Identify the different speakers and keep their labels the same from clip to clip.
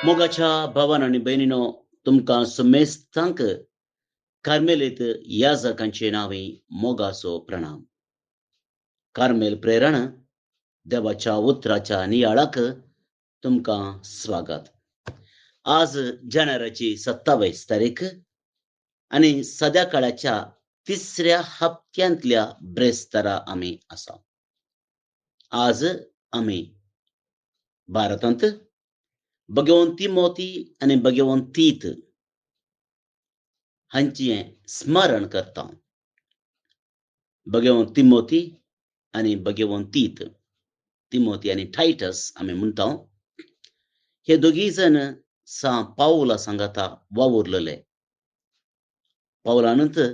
Speaker 1: मोगाच्या भावान आणि बहिणीनो, तुमकां सुमेस्तांक कार्मेलीत याजकांचे नावे मोगाचो प्रणाम. कार्मेल प्रेरण देवाच्या उतराच्या नियाळाक तुमकां स्वागत. आज जानेवारीची 27 तारीख आणि सध्या काळाच्या तिसऱ्या हप्त्यांतल्या ब्रेस्तारा आमी आसा. आज आमी भारतांत भगवंत तिमोथी आणि भगवंत तीत हांचे स्मरण करता. भगवंत तिमोथी आणि भगवंत तीत, तिमोथी आणि टायटस आमी म्हणटा. हे दोगी जण पाऊला सांगाता वावुरलेले. पाऊलानंतर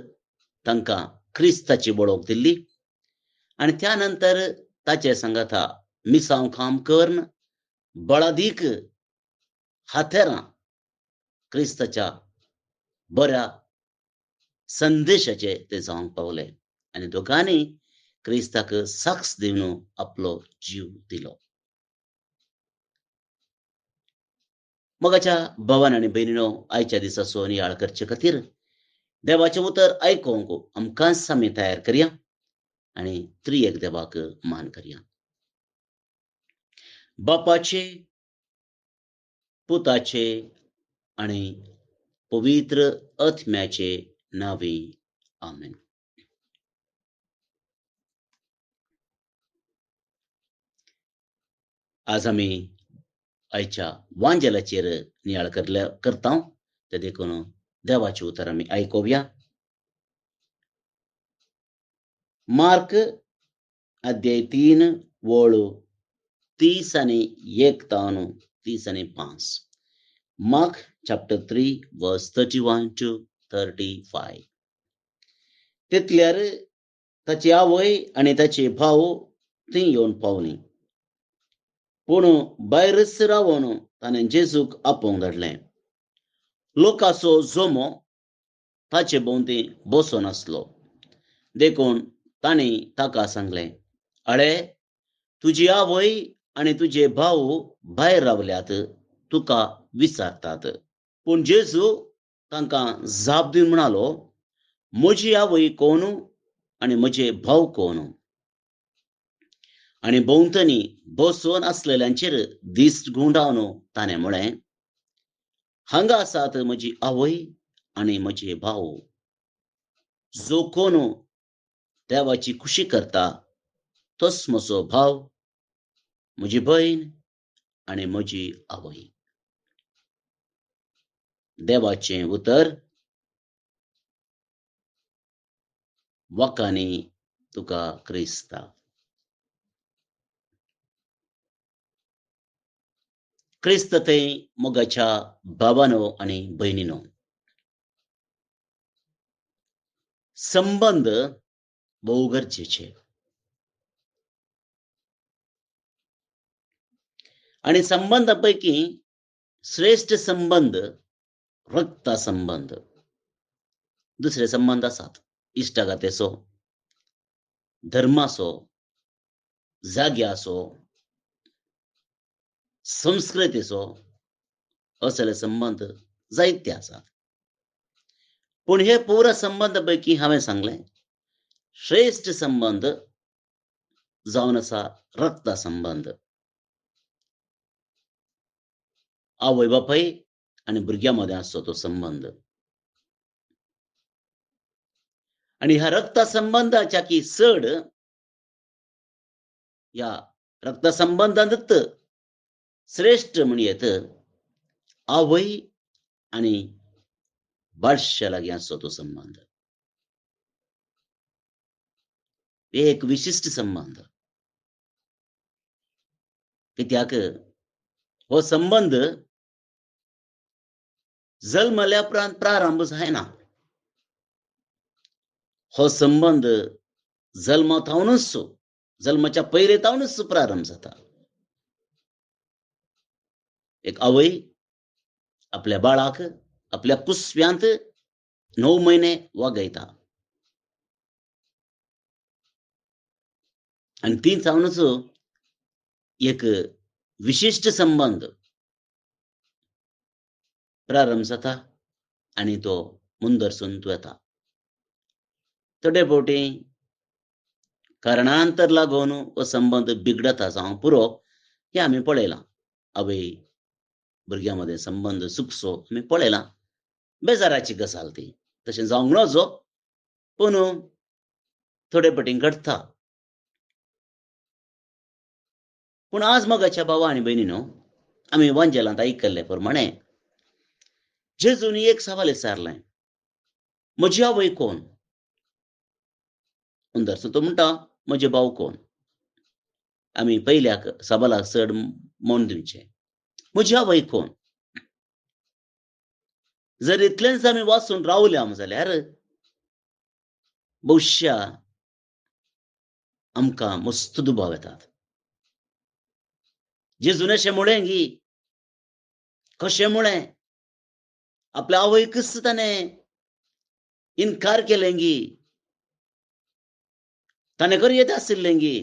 Speaker 1: तांकां क्रिस्ताची वळख दिल्ली आणि त्यानंतर ताचे सांगाता मिसांव काम करून बळादीक हातेरां क्रिस्ताच्या बऱ्या संदेशाचे ते जावंक पावले आणि दोगांनी क्रिस्ताक साक्ष दिवन आपलो जीव दिलो. मोगाच्या भावान आणि बहिणीनो, आयच्या दिसाचो नियाळ करचे खातीर देवाचें उतर आयकोंक आमकांच आमी तयार करया आणि त्रिएक देवाक मान करया. बापाचे, पुताचे आणि पवित्र आत्म्याचे नावे आमेन. आज आमी आयच्या वांजेलाचेर नियाळ करता. ते देखून देवाचे उतर आमी आयकोवया. मार्क अध्याय 3 वळ 30 आणि 1 तावन 30 आणि 5. Mark chapter 3 verse 31 to 35. तितल्यार ताची आवय आणि ताचे भाव थंय येवन पावली. पूण भायरच रावून ताणें जेजूक आपोवंक धाडलें. लोकांचो जोमो ताचे भोंवती बसून आसलो. देखून तांणी ताका सांगलें, अळे, तुजी आवय आणि तुजे भाव भायर रावल्यात, तुका विचारतात. पूण जेजू तांकां जाप दिवन म्हणालो, म्हजी आवय कोण आणि म्हजे भाव कोण? आणि भोंवतणी बसून असलेल्यांचेर दिश्ट गुंडावन ताणें म्हळें, हांगा आसात म्हजी आवय आणि म्हजे भाव. जो कोण देवाची खुशी करता, तोच म्हजो भाव, म्हजी भयण आणि म्हजी आवय. देवाचें उतर. वखाणी तुका क्रिस्ता. क्रिस्त ते मोगाच्या भावानो आणि बहिणीनो, संबंध बहु गरजेचे आणि संबंधापैकी श्रेष्ठ संबंध रक्ता संबंध. दुसरे संबंध आसात, इश्टागतेचो, धर्माचो, जाग्याचो, संस्कृतीचो, असले संबंध जायते आसात. पूण हे पुरा संबंधापैकी हांवें सांगलें, श्रेष्ठ संबंध जावन आसा रक्ता संबंध. आवय बापाय आणि भुरग्यां मदें आसचो तो संबंध. आणि ह्या रक्ता संबंधाच्या की चड या रक्ता संबंधांत श्रेष्ठ म्हणयेत आवय आणि बाळशा लागीं आसचो तो संबंध. एक विशिष्ट संबंध. कित्याक हो संबंध जल्मल्या उपरांत प्रारंभ जायना. हो संबंध जल्मातावनूच, जल्माच्या पयलीतावनूच प्रारंभ जाता. एक आवय आपल्या बाळाक आपल्या कुसव्यांत 9 म्हयने वागयता आणि ती जावनच एक विशिष्ट संबंध प्रारंभ जाता आणि तो मुंदरसून येता. थोडे फावटी कारणांतर लागून हो संबंध बिगडता जावं पुरो हे आम्ही पळयलां. आवय भुरग्यांमध्ये संबंध सुकसो आम्ही पळयलां. बेजाराची गजाल ती. तशें जावंक नजो, पूण थोडे फावटी घडता. पूण आज मोगाच्या भाव आनी भयणीनो, आमी इवांजेलांत आयकल्ले प्रमाणे जेजून एक सवाल विचारलें, म्हजी आवय कोण? मुंदरसून तो म्हणटा, म्हजे भाव कोण? आमी पयल्याक सवालाक चड मोन दिवचें. म्हजी आवय कोण? जर इतलेंच आमी वाचून रावले जाल्यार भविष्या आमकां मस्त दुबाव येतात. जेजून अशें म्हळें की कशें म्हळें? आपल्या आवयकच ताणें इन्कार केलें की ताणें खरें येत आशिल्लें की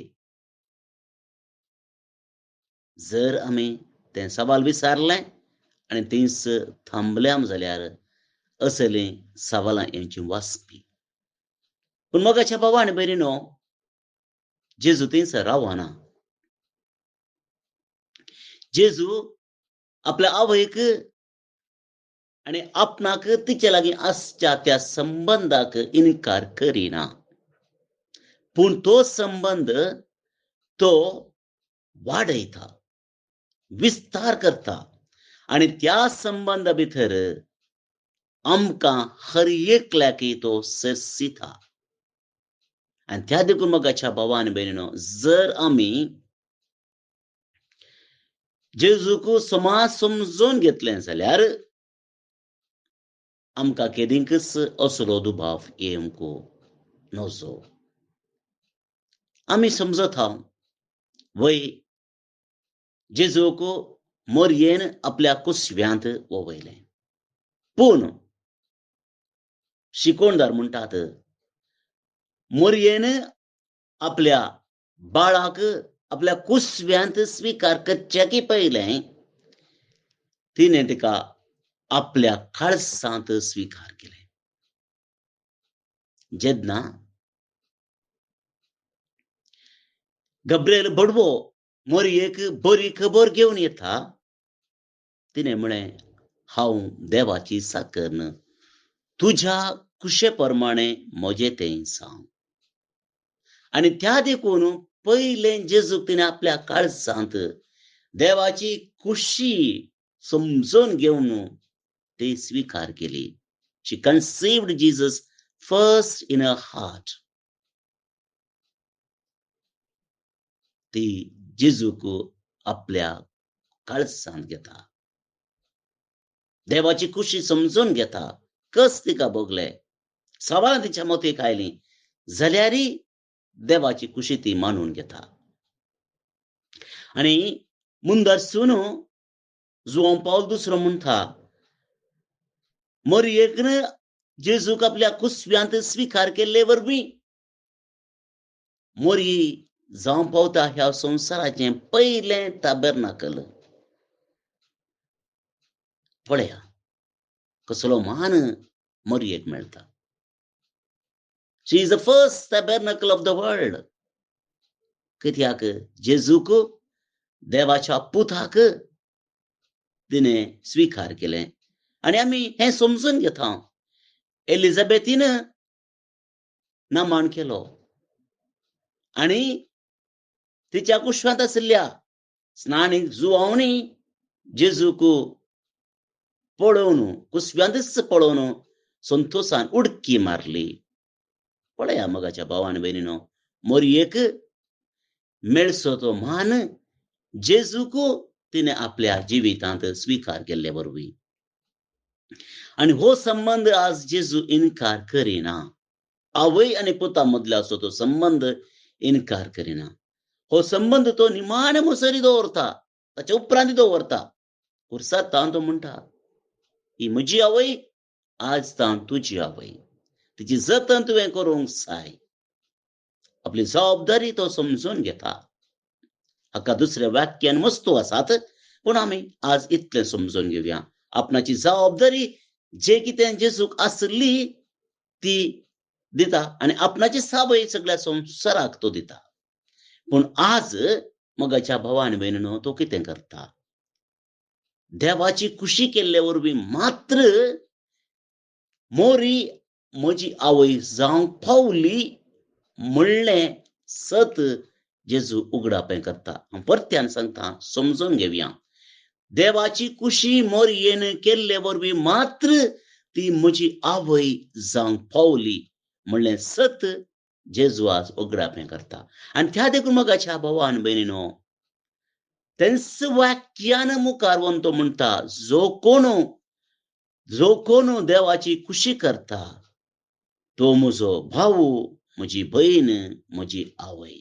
Speaker 1: जर आमी तें सवाल विचारलें आनी थंयच थांबले जाल्यार असलीं सवालां हेंची वाचपी. पूण मोगाच्या भावा आनी भयणीनो, जेजू थंयच रावना. जेजू आपल्या आवयक आनी आपणाक तिचे लागीं आसच्या त्या संबंधाक इन्कार करिना. पूण तो संबंध तो वाडयता, विस्तार करता आनी त्या संबंधा भितर आमकां हर एकल्याक तो सेसिता. आनी त्या देखून मोगाच्या भावा आनी भयणीनो, जर आमी जेजूक समाज समजून घेतलें जाल्यार आमकां केदींकच असलो दुबाव येवंक नजो. आमी समजत आहां, वय जेजूक मोरयेन आपल्या कुसव्यांत वोवयलें. पूण शिकोणदार म्हणटात, मोरयेन आपल्या बाळाक आपल्या कुसव्यांत स्विकार करच्याकी पयलें तिणें तिका आपल्या काळजांत स्विकार केलें. जेन्ना गब्रिएल बडवो मोरयेक बरी खबर घेवन येता, तिणें म्हळें, हांव देवाची साकर्ण, तुज्या कुशे प्रमाणे म्हजें तें जावं. आनी त्या देखून पयलें जेजूक तिणें आपल्या काळजांत देवाची खुशी समजून घेवन ती स्विकार केली. She conceived Jesus first in her heart. ती जेजूक आपल्या काळजांत घेता, देवाची खुशी समजून घेता. कस तिका भोगले, सवाल तिच्या मोतीक आयलीं जाल्यारय देवाची खुशी ती मानून घेता. आनी मुंदरसून जुआंव पावल दुसरो म्हणटा, मोरयेकन जेजूक आपल्या कुसव्यांत स्विकार केल्ले वरवीं मोरयी जावं पावता ह्या संवसाराचें पयलें ताबेर्नाकल. पळया कसलो मान मोरयेक मेळटा. She is the first tabernacle of the world. कित्याक जेजूक देवाच्या पुताक तिणें स्विकार केलें. आनी आमी हें समजून घेता. एलिझाबेथीन नामान केलो आनी तिच्या कुशवांत आशिल्ल्या स्नानीक जुआंवनी जेजूक पळोवन कुसव्यांतच पळोवन संतोषान उडकी मारली. पळया मोगाच्या भावा आनी भयणीनो, मोरयेक मेळचो तो मान जेजूक तिणें आपल्या जिवितांत स्विकार केल्ले वरवीं. आनी हो संबंध आज जेजू इन्कार करिना. आवय आनी पुता मदलो असो तो संबंध इन्कार करिना. हो संबंध तो निमाणे मुसरी दवरता, ताच्या उपरांत दवरता. खुर्सात तावन तो म्हणटा, ही म्हजी आवय, आज तावन तुजी आवय. तिची जतन तुवें करूंक जाय. आपली जबाबदारी तो समजून घेता. हाका दुसऱ्या वाक्यान वस्तू आसात, पूण आमी आज इतलें समजून घेवया. आपणाची जबाबदारी जे कितें जेजूक आसली ती दिता आनी आपणाची साबय सगळ्या संवसाराक तो दिता. पूण आज मोगाच्या भावा आनी भयणीनो तो कितें करता? देवाची खुशी केल्ले वरवीं मात्र मोरी म्हजी आवय जावंक पावली म्हणलें सत जेजू उगडापें करता. हांव परत्यान सांगता, समजून घेवया. देवाची खुशी मोरयेन केल्ले वरवीं मात्र ती म्हजी आवय जावंक पावली म्हणलें सत जेजू आज उगडापें करता. आनी त्या देखून मोगाच्या भावा आनी भयणीनो, तेंच वाक्यान मुखार व्हरून तो म्हणटा, जो कोण देवाची खुशी करता तो म्हजो भाऊ, म्हजी भयण, म्हजी आवय.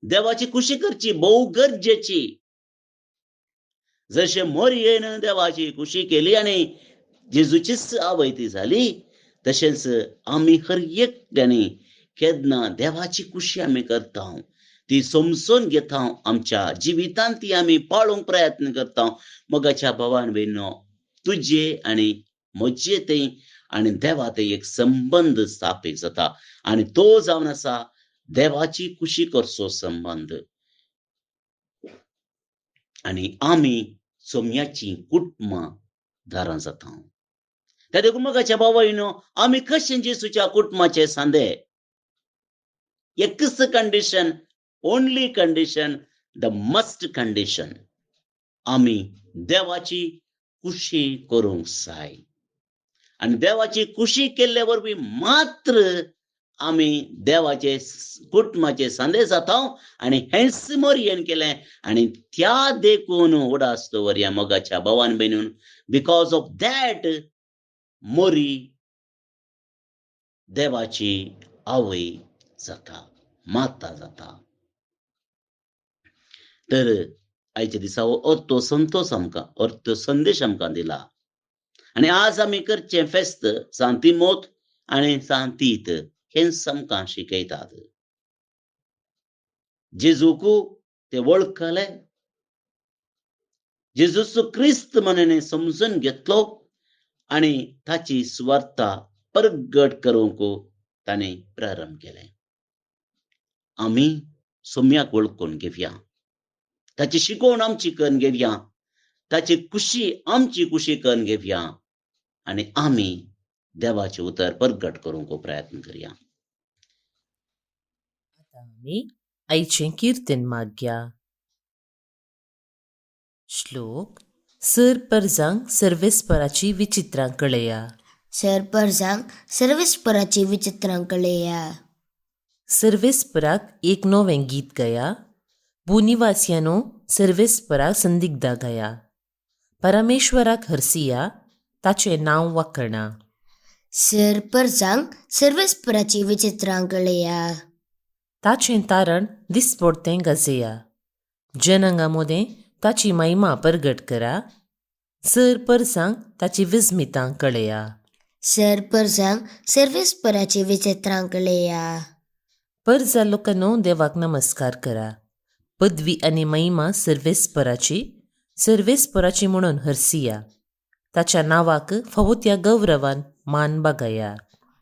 Speaker 1: देवाची खुशी करची भोव गरजेची. जशें मोरयेन देवाची खुशी केली आनी जेजूचीच आवय ती जाली, तशेंच आमी हर एकट्यानी केन्ना देवाची खुशी आमी करता, ती समजून घेता, आमच्या जिवितांत ती आमी पाळूंक प्रयत्न करता. मोगाच्या भावान भयणीनो, तुजे आनी म्हजे थंय आनी देवा थंय एक संबंध स्थापीत जाता आनी तो जावन आसा देवाची खुशी करचो संबंध. आनी आमी सोम्याची कुटुंबां दारां जाता. त्या देखून मोगाच्या भावा भयणीनो, आमी कशें जेजूच्या कुटुंबाचे सांदे? एकच condition, only condition, the must condition, आमी देवाची खुशी करूंक जाय. आनी देवाची खुशी केल्ले वरवीं मात्र आमी देवाचे कुटुंबाचे सांदे जाता आनी हेंच मोरयेन केलें. आनी त्या देखून उडास दवरया मोगाच्या भावान भयणीन, बिकॉज ऑफ दॅट मोरी देवाची आवय जाता, माता जाता. तर आयच्या दिसा तो संतोष आमकां, तो संदेश आमकां दिला. आनी आज आमी करचें फेस्त सांतिमोत आनी सांतीत हेंच आमकां शिकयतात. जेजूक ते वळखले, जेजूचो क्रिस्त म्हणून समजून घेतलो आनी ताची सुवार्ता प्रगट करूंक ताणें प्रारंभ केलें. आमी सोम्याक वळखून घेवया, ताची शिकवण आमची करून घेवया, ताची खुशी आमची खुशी करून घेवया आनी आमी देवाचे उतर प्रगट करूंक प्रयत्न करया.
Speaker 2: आतां आमी आयचें किर्तन मागया. श्लोक. सर पर्जांक सर्वेस्पराची विचित्रां कळया.
Speaker 3: सर पर्जांक सर्वेस्पराची विचित्रां कळया.
Speaker 2: सर्वेस्पराक एक नवें गीत गया. भूनिवासियानो सर्वेस्पराक संदिग्धा गया. परमेश्वराक हरसिया, ताचें नांव वाखणा.
Speaker 3: सर पर्जांक सर्वेस्पराची विचित्रां कळया.
Speaker 2: ताचें तारण दिसपडतें गाजया. जनांगा मोदें ताची महिमा प्रगट करा. सर पर्जांक ताची विस्मितां कळया.
Speaker 3: सर पर्जांक सर्वेस्पराची विचित्रां कळया.
Speaker 2: पर्जा लोकांनो देवाक नमस्कार करा. पदवी आनी महिमा सर्वेस्पराची म्हणून हरसिया. ताच्या नावाक फावोत्या गौरवान मान बागया.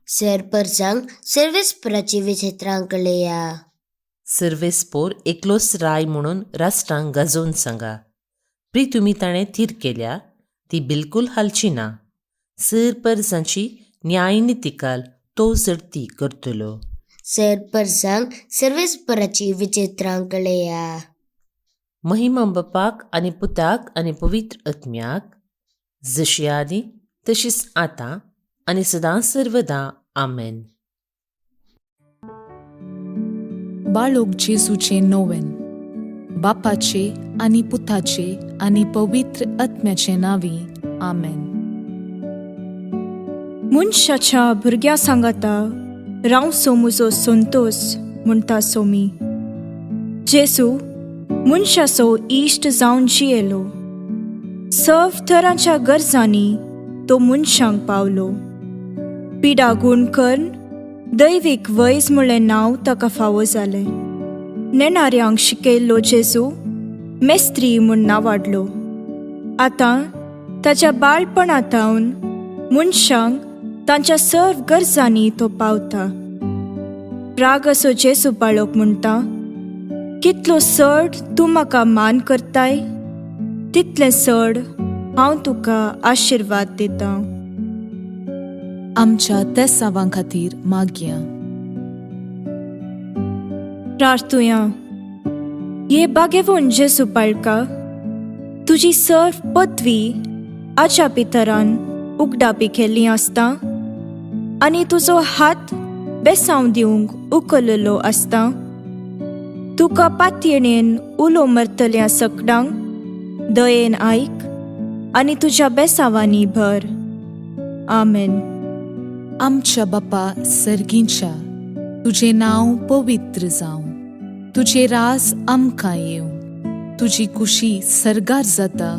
Speaker 3: सर पर्जांक सर्वेस्पराची विचित्रां कळया.
Speaker 2: सर्वेस्पोर एकलोच राय म्हणून राष्ट्रांक गाजोवन सांगा. तुमी ताणें थीर केल्या ती बिलकूल हालची ना. सर पर्जांची न्याय नितिकाल तो सर्ती करतलो.
Speaker 3: सर पर्जांक सर्वेस्पराची विचित्रां कळया.
Speaker 2: महिमा बापाक आनी पुताक आनी पवित्र आत्म्याक, जशी आदी तशीच आतां आनी सदां सर्वदा. आमेन.
Speaker 4: बाळोक जेजूचे नोवेन. बापाचे आनी पुताचे आनी पवित्र आत्म्याचे नांवी. आमेन.
Speaker 5: मनशाच्या भुरग्या सांगाता रावसो म्हजो संतोष म्हणटा सोमी. जेजू मनशाचो इश्ट जावन जियेलो. सर्व तरांच्या गरजांनी तो मनशांक पावलो. पिडा गूण करून दैवीक वैज म्हणलें नांव ताका फावो जालें. नेणाऱ्यांक शिकयल्लो जेजू मेस्त्री म्हूण नांवाडलो. आतां ताच्या बाळपणांतावन मनशांक तांच्या सर्व गरजांनी तो पावता. राग असो जेसू बाळोक म्हणटा, कितलो चड तूं म्हाका मान करताय, तितलें चड हांव तुका आशिर्वाद दिता.
Speaker 4: आमच्या त्या सावां खातीर मागया.
Speaker 5: प्रार्थुया. ये बागेवून जेसू बाळका, तुजी सर्व पदवी आच्या पितरान उगडापी केल्ली आसता आनी तुजो हात बेसांव दिवंक उखललो आसता. तुका पातयेणेन उलो मरतल्या सकडांक दयेन आयक आनी तुज्या बेसांवांनी भर. आमेन.
Speaker 4: आमच्या बापा सर्गींच्या, तुझे नांव पवित्र जावं, तुझे रास आमकां येवं, तुजी कुशी सरगार जाता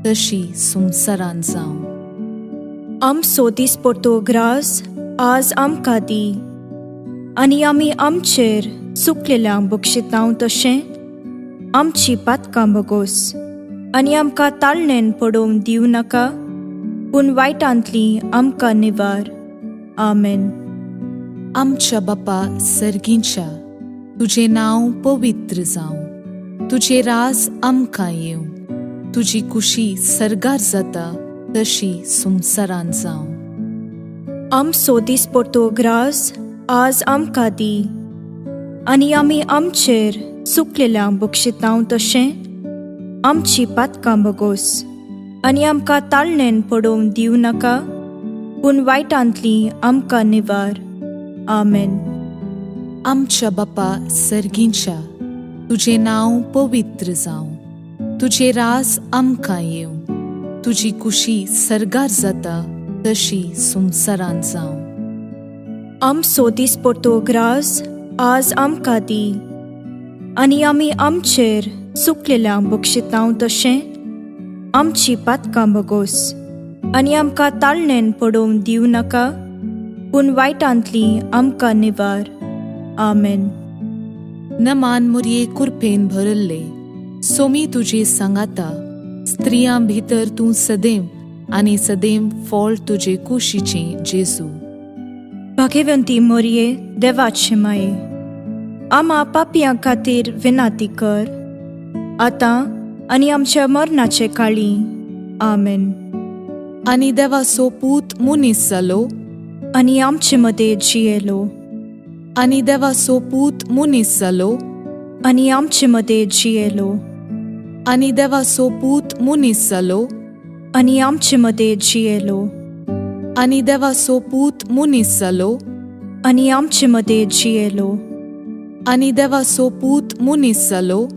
Speaker 4: तशी संवसारान जावं.
Speaker 5: आमचो दिसपडटो ग्रास आज आमकां दी, आनी आमी आमचेर चुकलेल्यांक बक्षितांव तशें आमची पातकां बगोस, आनी आमकां ताळणेन पडोवंक दिवं नाका, पूण वायटांतली आमकां निवार. आमेन.
Speaker 4: आमच्या बापा सर्गींच्या, तुझे नांव पवित्र जावं, तुझे रास आमकां येवं, तुजी कुशी सरगार जाता तशी संवसारान जावं.
Speaker 5: आमचो दिसपडटो ग्रास आज आमकां दी, आनी आमी आमचेर चुकलेल्यांक बक्षितांव तशें आमची पातकां बगोस, आनी आमकां ताळणेन पडोवंक दिवं नाका, पूण वायटांतली आमकां निवार. आमेन.
Speaker 4: आमच्या बापा सर्गींच्या, तुझे नांव पवित्र जावं, तुझे रास आमकां येवं, तुजी कुशी सरगार जाता तशी संवसारान जावं.
Speaker 5: आमचो दिसपडटो ग्रास आज आमकां दी, आनी आमी आमचेर चुकलेल्यांक बक्षितांव तशें आमची पातकां बगोस, आनी आमकां ताळणेन पडोवंक दिवं नाका, पूण वायटांतली आमकां निवार. आमेन.
Speaker 4: नमान मुरये कुरपेन भरल्ले, सोमी तुजे सांगाता, स्त्रियां भितर तूं सदैव आनी सदैव फळ तुजे कुशीचे जेजू.
Speaker 5: भाग्यवंती मोरये, देवाचे माये, आम्हा पापियां खातीर विनाती कर, आतां आनी आमच्या मरणाचे काळी. आमेन.
Speaker 4: आनी देवाचो पूत मुनीस जालो,
Speaker 5: आनी आमचे मदें जियेलो.
Speaker 4: आनी देवाचो पूत मुनीस जालो,
Speaker 5: आनी आमचे मदें जियेलो.
Speaker 4: आनी देवाचो पूत मुनीस जालो,
Speaker 5: आनी आमचे मदें जियेलो.
Speaker 4: आनी देवाचो पूत मुनीस जालो,
Speaker 5: आनी आमचे मदें जियेलो.
Speaker 4: आनी देवाचो पूत मुनीस जालो,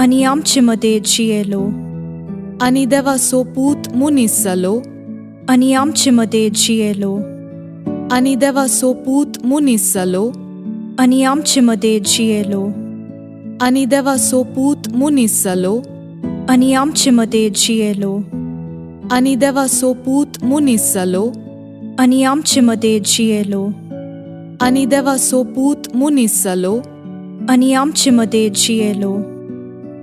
Speaker 5: आनी आमचे मदें जियेलो.
Speaker 4: आनी देवाचो पूत मुनीस जालो,
Speaker 5: आनी आमचे मदें जियेलो.
Speaker 4: आनी देवाचो पूत मुनीस जालो,
Speaker 5: आनी आमचे मदें जियेलो.
Speaker 4: आनी देवाचो पूत मुनीस जालो,
Speaker 5: आनी आमचे मदें जियेलो.
Speaker 4: आनी देवाचो पूत मुनीस जालो,
Speaker 5: आनी आमचे मदें जियेलो.
Speaker 4: आनी देवाचो पूत मुनीस जालो,
Speaker 5: आनी आमचे मदें जियेलो.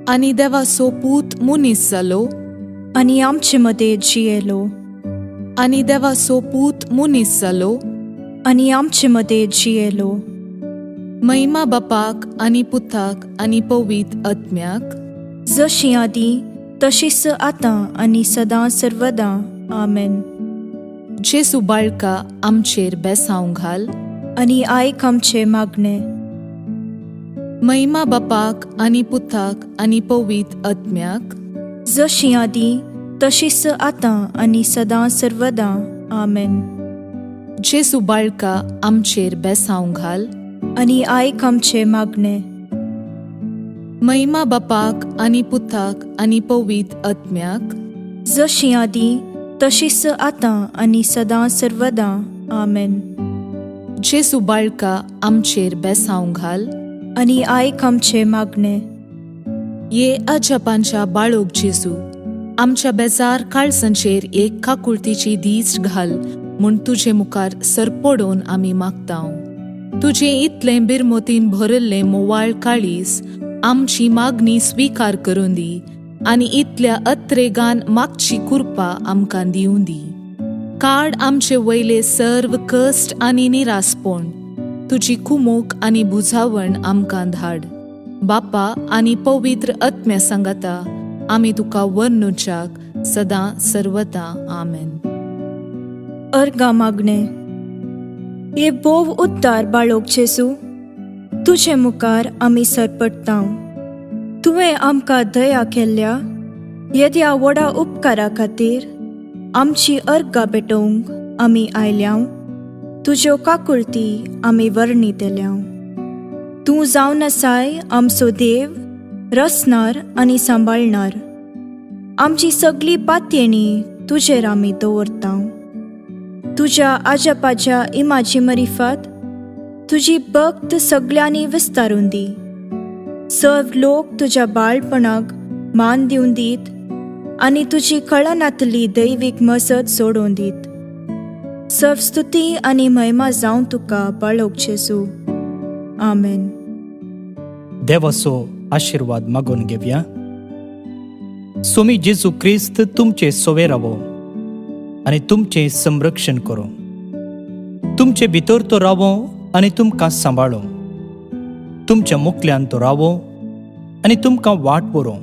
Speaker 4: आनी देवाचो पूत मुनीस जालो,
Speaker 5: आनी आमचे मदें जियेलो.
Speaker 4: आनी देवाचो पूत मुनीस जालो,
Speaker 5: आनी आमचे मदें जियेलो.
Speaker 4: महिमा बापाक आनी पुताक आनी पवित्र आत्म्याक,
Speaker 5: जशी आदी तशीच आतां आनी सदां सर्वदां. आमेन.
Speaker 4: जेसू बाळका आमचेर बेसांव घाल,
Speaker 5: आनी आयक आमचे मागणे.
Speaker 4: महिमा बापाक आनी पुताक आनी पवित्र आत्म्याक,
Speaker 5: जशी आदी तशीच आतां आनी सदां सर्वदां. आमेन.
Speaker 4: जेसू बाळका आमचेर बेसांव घाल,
Speaker 5: आनी आयक आमचे मागणे.
Speaker 4: महिमा बापाक आनी पुताक आनी पवित्र आत्म्याक,
Speaker 5: जशी आदी तशीच आतां आनी सदां सर्वदां. आमेन.
Speaker 4: जेसू बाळका आमचेर बेसांव घाल,
Speaker 5: आनी आयक आमचे मागणे.
Speaker 4: ये अजपांच्या बाळोक जेजू, आमच्या बेजार काळजांचेर एक काकुळतीची दीस घाल म्हूण तुजे मुखार सरपडोवन आमी मागतांव. तुजे इतलें बिरमोतीन भरल्लें मोवाळ काळीस आमची मागणी स्विकार करून दी. आनी इतल्या अत्रेगान मागची कृपा आमकां दिवं दी. काड आमचे वयले सर्व कश्ट आनी निरासपण, तुजी कुमूक आनी बुजावण आमकां धाड. बापा आनी पवित्र आत्म्या सांगाता आमी तुका वर्णुच्याक सदां सर्वता. आमेन.
Speaker 5: अर्गा मागणे. ये बोव उद्दार बाळोक जेसू, तुजे मुखार आमी सरपडटाव. तुवें आमकां दया केल्ल्या येद्या व्हडा उपकारा खातीर आमची अर्गां पेटोवंक आमी आयल्याव. तुज्यो काकुळटी आमी वर्णितल्यांव. तूं जावन आसाय आमचो देव, रचणार आनी सांबाळणार. आमची सगळी पातयेणी तुजेर आमी दवरताव. तुज्या आजपाच्या इमाची मरिफत तुजी भक्त सगळ्यांनी विस्तारून दी. सर्व लोक तुज्या बाळपणाक मान दिवन दीत आनी तुजी कळनातली दैवीक मजत सोडून दीत. सर्व स्तुती आनी महिमा जावं तुका बाळोक जेसू. आमेन.
Speaker 6: देवाचो आशीर्वाद मागून घेवया. स्वामी जेजू क्रिस्त तुमचे सोवे रावो आनी तुमचे संरक्षण करो. तुमचे भितर तो रावो आनी तुमकां सांबाळो. तुमच्या मुखल्यान तो रावो आनी तुमकां वाट व्हरो.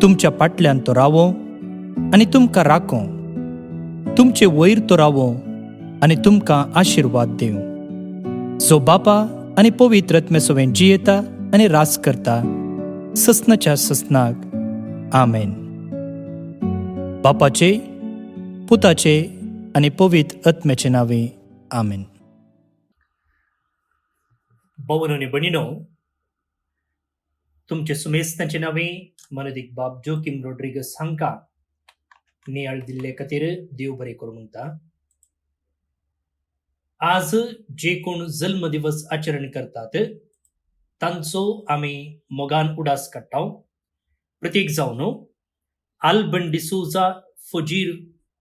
Speaker 6: तुमच्या फाटल्यान तो रावो आनी तुमकां राखो. तुमचे वयर तो रावो आनी तुमकां आशीर्वाद दिवं. जो बापा आनी पवित्र आत्म्या सोबेन जियेता आनी रास करता ससनाच्या ससनाक. आमेन. बापाचे, पुताचे आनी पवित्र आत्म्याचे नावे. आमेन.
Speaker 7: भवन आणि बनिनो, तुमचे सुमेस्ताचे नावे मनदीक बाब जोकिम रोड्रिगस हांकां नियाळ दिल्ले खातीर देव बरें करूं म्हणटा. आज जे कोण जल्म दिवस आचरण करतात तांचो आमी मोगान उडास काडटाव. प्रत्येक जावन आल्बन डिसूजा फजीर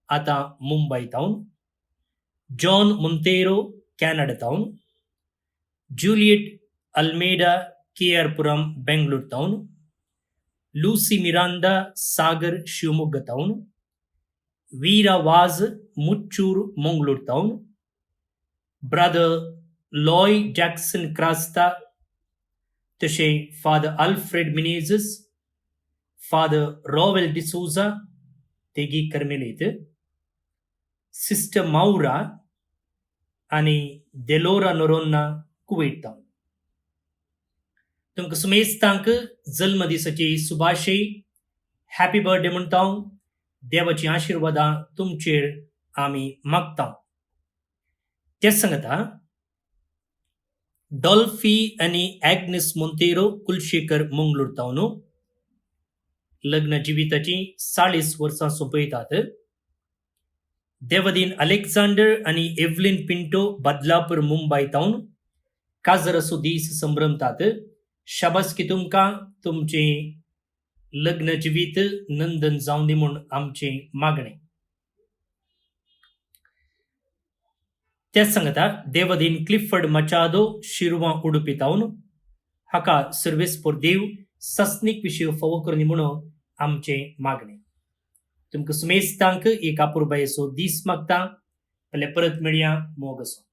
Speaker 7: आतां मुंबयतावन, जॉन मोंतेरो कॅनडातावन, जूलियट अल्मेडा केआरपुरम बेंगळूर तावन, लूसी मिरांडा सागर शिवमोग्गा तावन, वीरा वाज मुच्चूर मंगळूर तावन, ब्रदर लॉय जॅक्सन क्रास्ता, तशें फादर अल्फ्रेड मिनेझस, फादर रॉवेल डिसोजा तेगी कर्मेलीत, सिस्टर माउरा आनी डेलोरा नोरोन्ना कुवेट तावन. तुमकां सुमेस्तांक जल्म दिसाची सुभाशय, हॅपी बर्थडे म्हणटा. देवाची आशिर्वादां तुमचेर आमी मागता. तेच सांगता डॉल्फी आनी ॲग्नेस मोंतेरो कुलशेखर मंगळूर तावन लग्न जिविताची 40 वर्सां सोंपयतात. देवदीन अलेक्झांडर आनी एव्हलिन पिंटो बदलापूर मुंबय तावन काजराचो दीस संभ्रमतात. शाबासकी तुमकां. तुमचे लग्न जिवीत नंदन जावं दी म्हूण आमचें मागणें. तेच सांगता देवदीन क्लिफर्ड मचादो शिरवां उडुपी तावन हाका सर्वेस पोर देव सस्नीक विशीं फावो करनी म्हणून आमचें मागणें. तुमकां सुमेस्तांक एक आपुरबायेचो दीस मागता. फाल्यां परत मेळया. मोग असो.